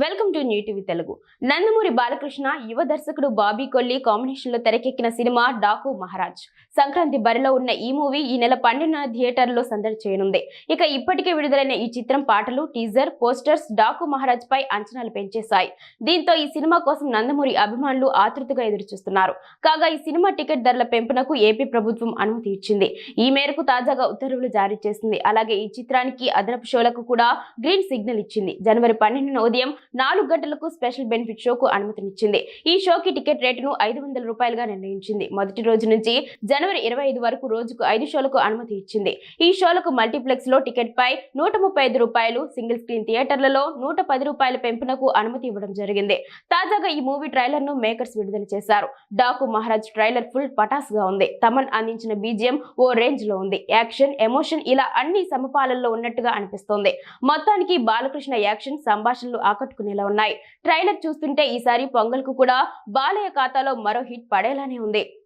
Welcome to new TV Telugu. Nandamuri Balakrishna యువ దర్శకుడు Bobby Kolli combination లో తెరకెక్కిన సినిమా డాకు మహారాజ్. సంక్రాంతి బరిలో ఉన్న ఈ మూవీ ఈ నెల 12న థియేటర్లో సందడి చేయనుంది. ఇక ఇప్పటికే విడుదలైన ఈ చిత్రం పాటలు, టీజర్, పోస్టర్స్ డాకు మహారాజ్ పై అంచనాలు పెంచేశాయి. దీంతో ఈ సినిమా కోసం నందమూరి అభిమానులు ఆతృతగా ఎదురుచూస్తున్నారు. కాగా ఈ సినిమా టికెట్ ధరల పెంపునకు ఏపీ ప్రభుత్వం అనుమతి ఇచ్చింది. ఈ మేరకు తాజాగా ఉత్తర్వులు జారీ చేసింది. అలాగే ఈ చిత్రానికి అదనపు షోలకు కూడా గ్రీన్ సిగ్నల్ ఇచ్చింది. జనవరి 12న ఉదయం 4 గంటలకు స్పెషల్ బెనిఫిట్ షోకు అనుమతినిచ్చింది. ఈ షోకి టికెట్ రేటును 500 రూపాయలుగా నిర్ణయించింది. మొదటి రోజు నుంచి జనవరి 25 వరకు రోజుకు 5 షోలకు అనుమతి ఇచ్చింది. ఈ షోలకు మల్టీప్లెక్స్ లో టికెట్ పై 135 రూపాయలు, సింగిల్ స్క్రీన్ థియేటర్లలో 110 రూపాయల పెంపునకు అనుమతి ఇవ్వడం జరిగింది. తాజాగా ఈ మూవీ ట్రైలర్ ను మేకర్స్ విడుదల చేశారు. డాకు మహారాజ్ ట్రైలర్ ఫుల్ పటాస్ గా ఉంది. తమన్ అందించిన బీజిఎం ఓ రేంజ్ లో ఉంది. యాక్షన్, ఎమోషన్ ఇలా అన్ని సమపాలల్లో ఉన్నట్టుగా అనిపిస్తోంది. మొత్తానికి బాలకృష్ణ యాక్షన్, సంభాషణలు ఆకట్టుకునేలా ఉన్నాయి. ట్రైలర్ చూస్తుంటే ఈసారి పొంగల్ కు కూడా బాలయ్య ఖాతాలో మరో హిట్ పడేలానే ఉంది.